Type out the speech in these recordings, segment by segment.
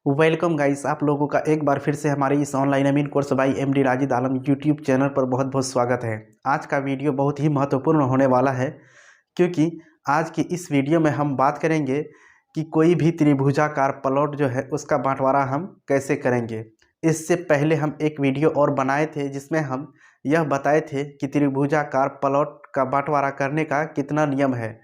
Welcome guys, आप लोगों का एक बार फिर से हमारे इस ऑनलाइन अमीन course by MD Rajid Alam YouTube channel पर बहुत बहुत स्वागत है। आज का वीडियो बहुत ही महत्वपूर्ण होने वाला है, क्योंकि आज की इस वीडियो में हम बात करेंगे कि कोई भी त्रिभुजाकार प्लॉट जो है उसका बंटवारा हम कैसे करेंगे। इससे पहले हम एक वीडियो और बनाए थे जिसमें हम यह बताए थे कि त्रिभुजाकार प्लॉट का बंटवारा करने का कितना नियम है,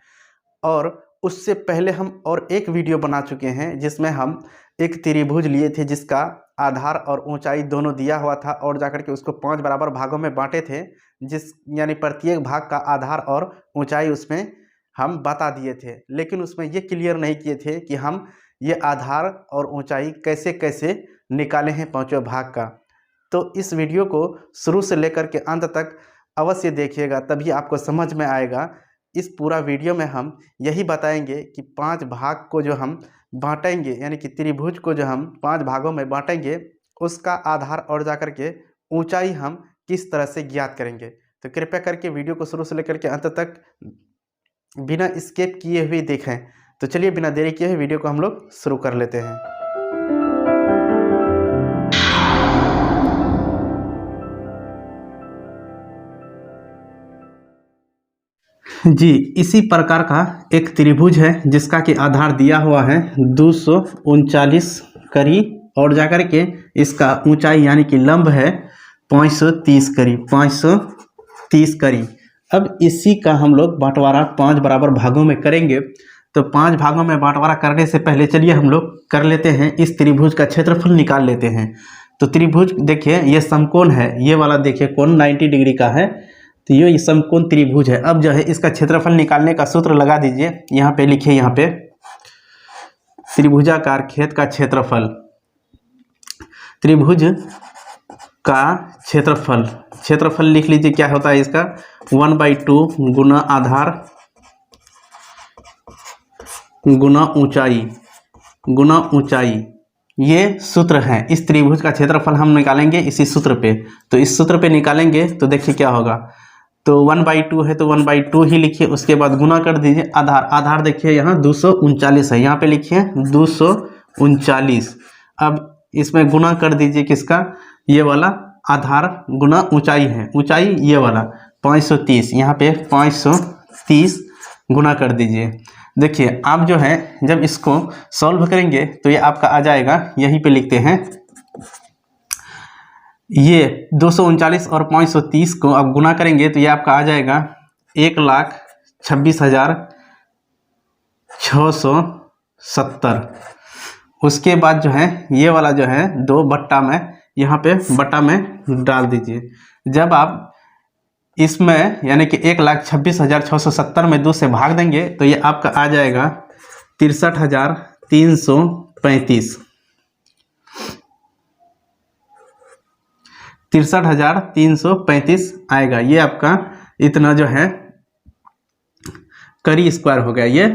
और उससे पहले हम और एक वीडियो बना चुके हैं जिसमें हम एक त्रिभुज लिए थे जिसका आधार और ऊंचाई दोनों दिया हुआ था, और जाकर के उसको 5 बराबर भागों में बांटे थे, जिस यानी प्रत्येक भाग का आधार और ऊंचाई उसमें हम बता दिए थे। लेकिन उसमें ये क्लियर नहीं किए थे कि हम ये आधार और ऊंचाई कैसे कैसे निकाले हैं पांचों भाग का। तो इस वीडियो को शुरू से लेकर के अंत तक अवश्य देखिएगा, तभी आपको समझ में आएगा। इस पूरा वीडियो में हम यही बताएंगे कि 5 भाग को जो हम बांटेंगे, यानी कि त्रिभुज को जो हम 5 भागों में बांटेंगे, उसका आधार और जाकर के ऊंचाई हम किस तरह से ज्ञात करेंगे। तो कृपया करके वीडियो को शुरू से लेकर के अंत तक बिना स्किप किए हुए देखें। तो चलिए बिना देरी किए हुए वीडियो को हम लोग शुरू कर लेते हैं। जी, इसी प्रकार का एक त्रिभुज है जिसका कि आधार दिया हुआ है 239 करी, और जाकर के इसका ऊंचाई यानी कि लंब है 530 करी, 530 करी। अब इसी का हम लोग बंटवारा 5 बराबर भागों में करेंगे। तो 5 भागों में बंटवारा करने से पहले चलिए हम लोग कर लेते हैं, इस त्रिभुज का क्षेत्रफल निकाल लेते हैं। तो त्रिभुज देखिए, ये समकोण है, ये वाला देखिए कोण 90 डिग्री का है, तो ये समकोण त्रिभुज है। अब जो है इसका क्षेत्रफल निकालने का सूत्र लगा दीजिए। यहाँ पे लिखिए, यहाँ पे त्रिभुजाकार खेत का क्षेत्रफल, त्रिभुज का क्षेत्रफल लिख लीजिए। क्या होता है इसका 1/2 गुना आधार गुना ऊंचाई, ये सूत्र है। इस त्रिभुज का क्षेत्रफल हम निकालेंगे इसी सूत्र पे। तो इस सूत्र पे निकालेंगे तो देखिए क्या होगा। तो 1/2 है तो 1/2 ही लिखिए, उसके बाद गुना कर दीजिए। आधार देखिए यहाँ 239 है, यहाँ पे लिखिए 239। अब इसमें गुना कर दीजिए किसका, ये वाला आधार गुना ऊंचाई है, ऊंचाई ये वाला 530, यहाँ पे 530 गुना कर दीजिए। देखिए आप जो है जब इसको सॉल्व करेंगे तो ये आपका आ जाएगा, यहीं पे लिखते हैं, ये 239 और 530 को अब गुना करेंगे तो ये आपका आ जाएगा 1,26,670। उसके बाद जो है ये वाला जो है 2 बट्टा में, यहाँ पे बट्टा में डाल दीजिए। जब आप इसमें यानी कि 1,26,670 में 2 से भाग देंगे तो ये आपका आ जाएगा 63,335, 63,335 आएगा। ये आपका इतना जो है कड़ी स्क्वायर हो गया, ये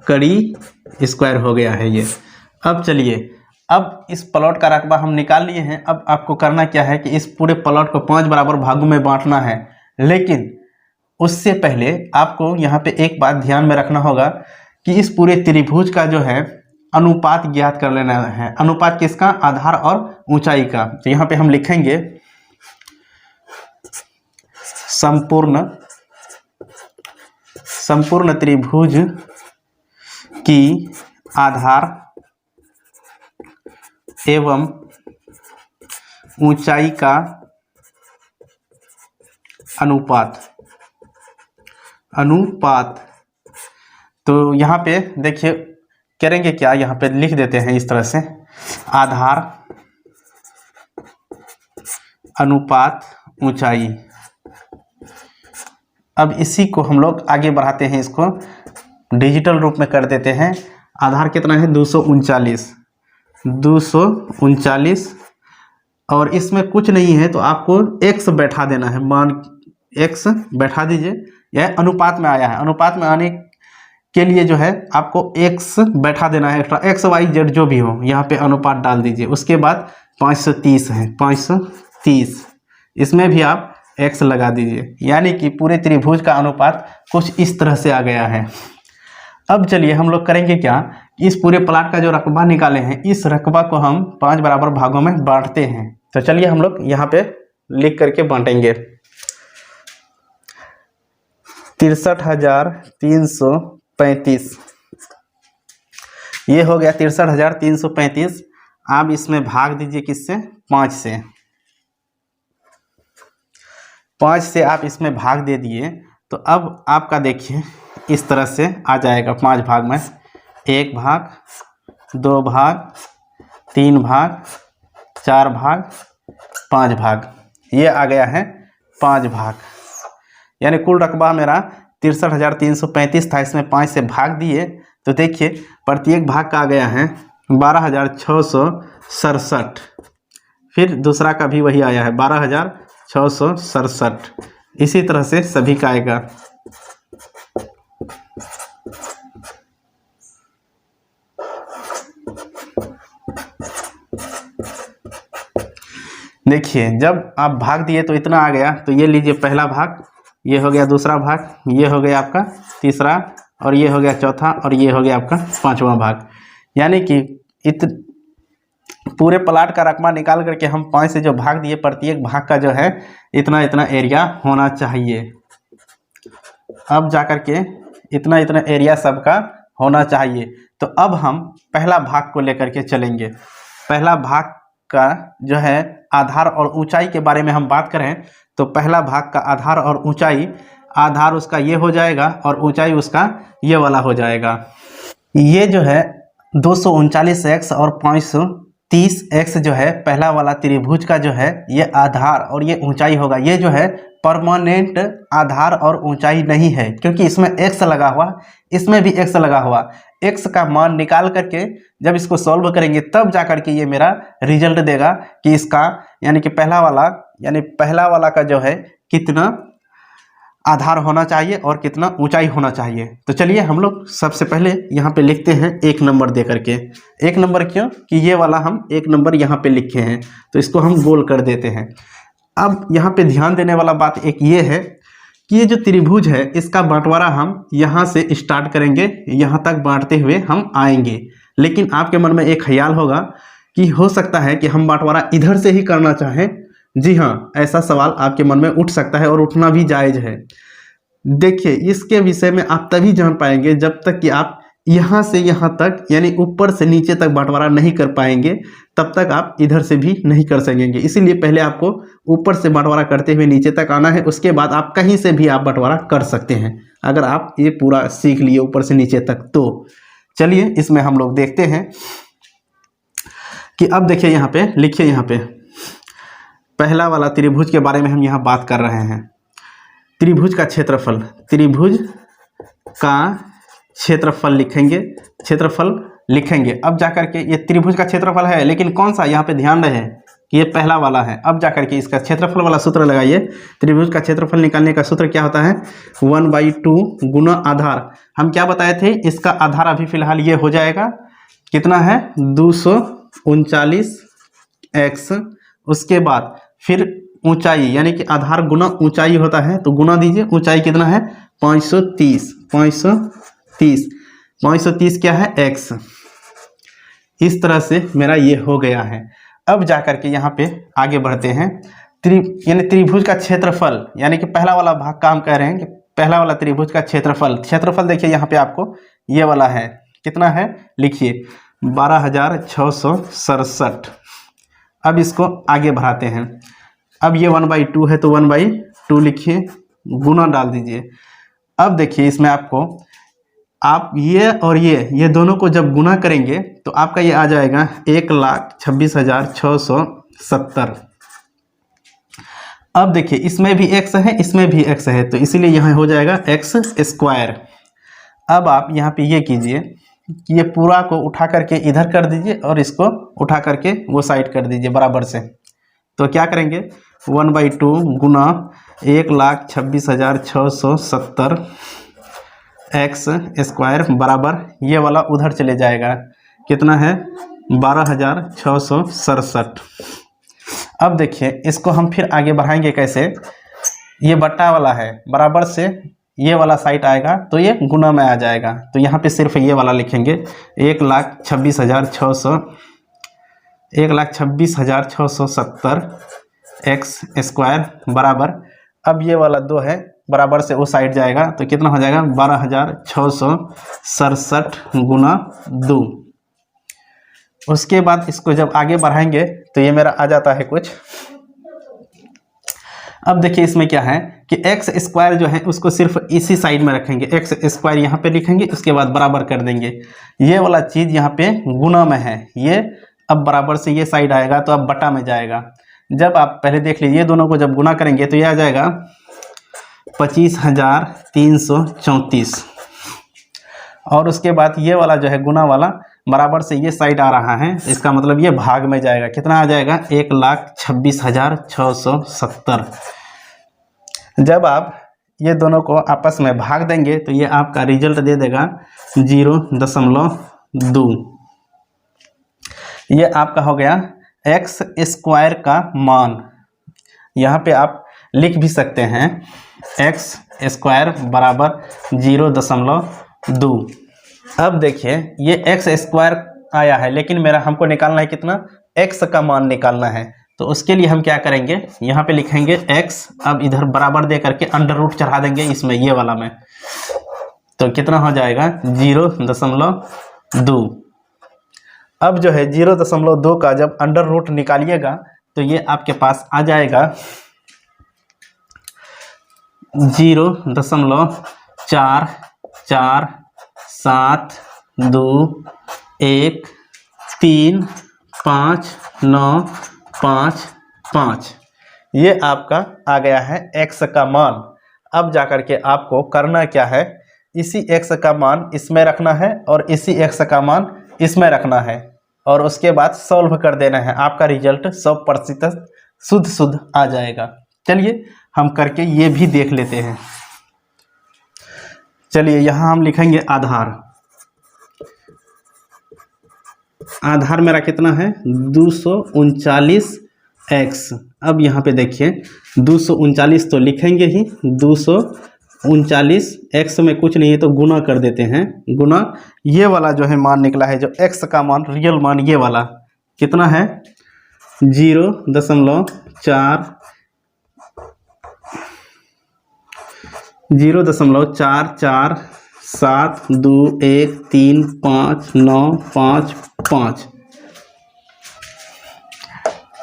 कड़ी स्क्वायर हो गया है ये। अब चलिए, अब इस प्लॉट का रकबा हम निकाल लिए हैं। अब आपको करना क्या है कि इस पूरे प्लॉट को 5 बराबर भागों में बांटना है। लेकिन उससे पहले आपको यहाँ पे एक बात ध्यान में रखना होगा कि इस पूरे त्रिभुज का जो है अनुपात ज्ञात कर लेना है। अनुपात किसका, आधार और ऊंचाई का। तो यहाँ पे हम लिखेंगे संपूर्ण त्रिभुज की आधार एवं ऊंचाई का अनुपात। तो यहाँ पे देखिए करेंगे क्या, यहाँ पे लिख देते हैं इस तरह से, आधार अनुपात ऊंचाई। अब इसी को हम लोग आगे बढ़ाते हैं, इसको डिजिटल रूप में कर देते हैं। आधार कितना है 239, और इसमें कुछ नहीं है तो आपको x बैठा देना है, मान x बैठा दीजिए। यह अनुपात में आया है, अनुपात में आने के लिए जो है आपको x बैठा देना है, एक्स्ट्रा x y z जो भी हो, यहाँ पे अनुपात डाल दीजिए। उसके बाद 530 है, 530, इसमें भी आप x लगा दीजिए। यानी कि पूरे त्रिभुज का अनुपात कुछ इस तरह से आ गया है। अब चलिए हम लोग करेंगे क्या इस पूरे प्लाट का जो रकबा निकाले हैं, इस रकबा को हम 5 बराबर भागों में बांटते हैं। तो चलिए हम लोग यहाँ पे लिख करके बांटेंगे। 63,335 ये हो गया 63,335। आप इसमें भाग दीजिए किससे? 5 से। 5 से आप इसमें भाग दे दिए तो अब आपका देखिए इस तरह से आ जाएगा 5 भाग में, 1 भाग, 2 भाग, 3 भाग, 4 भाग, 5 भाग। ये आ गया है 5 भाग, यानी कुल रकबा मेरा 63,335 था। इसमें 5 से भाग दिए तो देखिए प्रत्येक भाग का आ गया है 12,667। फिर दूसरा का भी वही आया है 12,667। इसी तरह से सभी का आएगा। देखिए जब आप भाग दिए तो इतना आ गया, तो ये लीजिए पहला भाग, ये हो गया दूसरा भाग, ये हो गया आपका तीसरा, और ये हो गया चौथा, और ये हो गया आपका 5वां भाग। यानी कि पूरे प्लाट का रकबा निकाल करके हम 5 से जो भाग दिए, प्रत्येक भाग का जो है इतना इतना एरिया होना चाहिए। अब जाकर के इतना इतना एरिया सबका होना चाहिए। तो अब हम पहला भाग को लेकर के चलेंगे। पहला भाग का जो है आधार और ऊंचाई के बारे में हम बात करें तो पहला भाग का आधार और ऊंचाई, आधार उसका ये हो जाएगा और ऊंचाई उसका ये वाला हो जाएगा। ये जो है 239x और 530x जो है पहला वाला त्रिभुज का जो है ये आधार और ये ऊंचाई होगा। ये जो है परमानेंट आधार और ऊंचाई नहीं है, क्योंकि इसमें x लगा हुआ, इसमें भी x लगा हुआ। x का मान निकाल करके जब इसको सॉल्व करेंगे तब जा करके ये मेरा रिजल्ट देगा कि इसका यानी कि पहला वाला का जो है कितना आधार होना चाहिए और कितना ऊंचाई होना चाहिए। तो चलिए हम लोग सबसे पहले यहाँ पे लिखते हैं 1 नंबर दे करके। 1 नंबर क्यों? कि ये वाला हम 1 नंबर यहाँ पे लिखे हैं, तो इसको हम गोल कर देते हैं। अब यहाँ पे ध्यान देने वाला बात एक ये है कि ये जो त्रिभुज है इसका बंटवारा हम यहाँ से स्टार्ट करेंगे, यहाँ तक बांटते हुए हम आएंगे। लेकिन आपके मन में एक ख्याल होगा कि हो सकता है कि हम बंटवारा इधर से ही करना चाहें। जी हाँ, ऐसा सवाल आपके मन में उठ सकता है और उठना भी जायज़ है। देखिए इसके विषय में आप तभी जान पाएंगे जब तक कि आप यहाँ से यहाँ तक यानी ऊपर से नीचे तक बंटवारा नहीं कर पाएंगे, तब तक आप इधर से भी नहीं कर सकेंगे। इसीलिए पहले आपको ऊपर से बंटवारा करते हुए नीचे तक आना है, उसके बाद आप कहीं से भी आप बंटवारा कर सकते हैं अगर आप ये पूरा सीख लिए ऊपर से नीचे तक। तो चलिए इसमें हम लोग देखते हैं कि अब देखिए यहाँ पे लिखिए, यहाँ पे पहला वाला त्रिभुज के बारे में हम यहाँ बात कर रहे हैं। त्रिभुज का क्षेत्रफल, त्रिभुज का क्षेत्रफल लिखेंगे। अब जाकर के ये त्रिभुज का क्षेत्रफल है, लेकिन कौन सा? यहाँ पे ध्यान रहे कि ये पहला वाला है। अब जाकर के इसका क्षेत्रफल वाला सूत्र लगाइए। त्रिभुज का क्षेत्रफल निकालने का सूत्र क्या होता है? 1/2 गुना आधार। हम क्या बताए थे? इसका आधार अभी फिलहाल ये हो जाएगा, कितना है? 239x। उसके बाद फिर ऊंचाई यानी कि आधार गुना ऊंचाई होता है, तो गुना दीजिए। ऊंचाई कितना है? 530 क्या है? x। इस तरह से मेरा ये हो गया है। अब जाकर के यहाँ पे आगे बढ़ते हैं। यानी त्रिभुज का क्षेत्रफल, यानी कि पहला वाला भाग का हम कह रहे हैं कि पहला वाला त्रिभुज का क्षेत्रफल देखिए यहाँ पे आपको ये वाला है, कितना है? लिखिए 12,667। अब इसको आगे बढ़ाते हैं। अब ये 1/2 है तो 1/2 लिखिए, गुना डाल दीजिए। अब देखिए इसमें आपको आप ये और ये दोनों को जब गुना करेंगे तो आपका ये आ जाएगा 1,26,670। अब देखिए इसमें भी x है, इसमें भी x है, तो इसीलिए यहाँ हो जाएगा x²। अब आप यहाँ पे ये कीजिए कि ये पूरा को उठा करके इधर कर दीजिए और इसको उठा करके वो साइड कर दीजिए बराबर से। तो क्या करेंगे? 1/2 गुना 1,26,670 x² बराबर ये वाला उधर चले जाएगा, कितना है? 12,667। अब देखिए इसको हम फिर आगे बढ़ाएंगे कैसे? ये बट्टा वाला है, बराबर से ये वाला साइड आएगा तो ये गुना में आ जाएगा। तो यहाँ पे सिर्फ ये वाला लिखेंगे 1,26,600 1,26,670 एक्स स्क्वायर बराबर, अब ये वाला 2 है बराबर से वो साइड जाएगा तो कितना हो जाएगा 12,667 गुना 2। उसके बाद इसको जब आगे बढ़ाएंगे तो ये मेरा आ जाता है कुछ। अब देखिए इसमें क्या है कि एक्स स्क्वायर जो है उसको सिर्फ इसी साइड में रखेंगे, एक्स स्क्वायर यहाँ पे लिखेंगे, उसके बाद बराबर कर देंगे। ये वाला चीज़ यहाँ पे गुना में है, ये अब बराबर से ये साइड आएगा तो अब बटा में जाएगा। जब आप पहले देख लीजिए, ये दोनों को जब गुना करेंगे तो ये आ जाएगा 25,334। और उसके बाद ये वाला जो है गुना वाला बराबर से ये साइड आ रहा है, इसका मतलब ये भाग में जाएगा। कितना आ जाएगा 1,26,670। जब आप ये दोनों को आपस में भाग देंगे तो ये आपका रिजल्ट दे देगा 0.2। ये आपका हो गया एक्स स्क्वायर का मान। यहाँ पे आप लिख भी सकते हैं एक्स स्क्वायर बराबर 0.2। अब देखिए ये एक्स स्क्वायर आया है, लेकिन मेरा हमको निकालना है कितना, एक्स का मान निकालना है। तो उसके लिए हम क्या करेंगे, यहाँ पे लिखेंगे एक्स, अब इधर बराबर दे करके अंडर रूट चढ़ा देंगे इसमें, ये वाला में, तो कितना हो जाएगा 0.2। अब जो है 0.2 का जब अंडर रूट निकालिएगा तो ये आपके पास आ जाएगा 0.447213595। ये आपका आ गया है एक्स का मान। अब जाकर के आपको करना क्या है, इसी एक्स का मान इसमें रखना है और इसी एक्स का मान इसमें रखना है, और उसके बाद सॉल्व कर देना है। आपका रिजल्ट 100% शुद्ध आ जाएगा। चलिए हम करके ये भी देख लेते हैं। चलिए यहाँ हम लिखेंगे आधार। आधार मेरा कितना है 239x। अब यहाँ पे देखिए 239 तो लिखेंगे ही, 239 x में कुछ नहीं है तो गुना कर देते हैं। गुना ये वाला जो है मान निकला है, जो x का मान, रियल मान, ये वाला कितना है 0.447213595।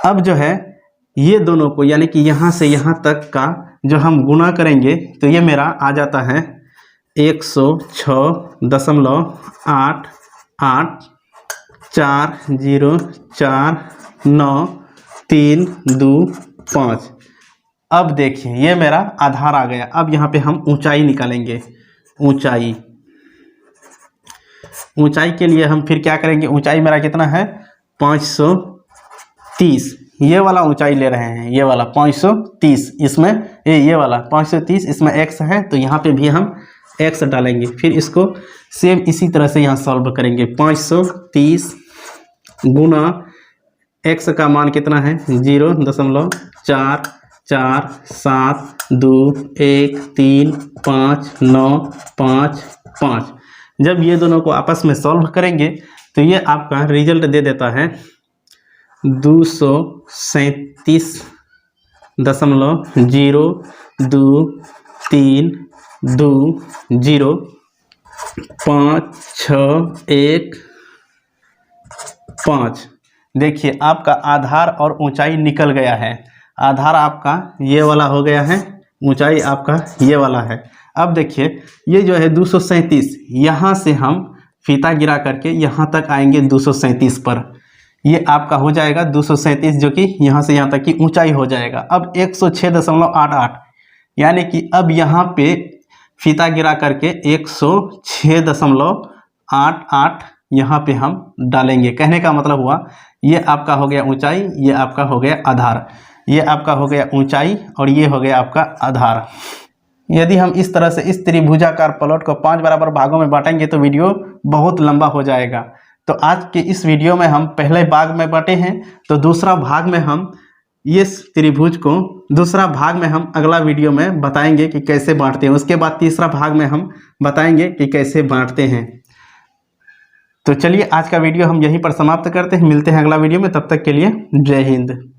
अब जो है ये दोनों को, यानी कि यहाँ से यहाँ तक का जो हम गुना करेंगे तो ये मेरा आ जाता है 106.884049,325। अब देखिए ये मेरा आधार आ गया। अब यहाँ पे हम ऊंचाई निकालेंगे। ऊंचाई के लिए हम फिर क्या करेंगे, ऊंचाई मेरा कितना है 530। ये वाला ऊंचाई ले रहे हैं, ये वाला 530, इसमें ये वाला 530, इसमें x है तो यहाँ पे भी हम x डालेंगे। फिर इसको सेम इसी तरह से यहाँ सॉल्व करेंगे। 530 गुना x का मान कितना है 0.4472135955। जब ये दोनों को आपस में सॉल्व करेंगे तो ये आपका रिजल्ट दे देता है 237.023205615। देखिए आपका आधार और ऊंचाई निकल गया है। आधार आपका ये वाला हो गया है, ऊंचाई आपका ये वाला है। अब देखिए ये जो है 237, यहाँ से हम फीता गिरा करके यहाँ तक आएंगे 237 पर। ये आपका हो जाएगा 237, जो कि यहाँ से यहाँ तक की ऊंचाई हो जाएगा। अब 106.88, यानी कि अब यहाँ पे फीता गिरा करके 106.88 यहाँ पे हम डालेंगे। कहने का मतलब हुआ ये आपका हो गया ऊंचाई, ये आपका हो गया आधार, ये आपका हो गया ऊंचाई और ये हो गया आपका आधार। यदि हम इस तरह से इस त्रिभुजाकार प्लॉट को 5 बराबर भागों में बांटेंगे तो वीडियो बहुत लंबा हो जाएगा। तो आज के इस वीडियो में हम पहले भाग में बांटे हैं, तो दूसरा भाग में हम ये त्रिभुज को दूसरा भाग में हम अगला वीडियो में बताएंगे कि कैसे बांटते हैं। उसके बाद तीसरा भाग में हम बताएंगे कि कैसे बांटते हैं। तो चलिए आज का वीडियो हम यहीं पर समाप्त करते हैं। मिलते हैं अगला वीडियो में, तब तक के लिए जय हिंद।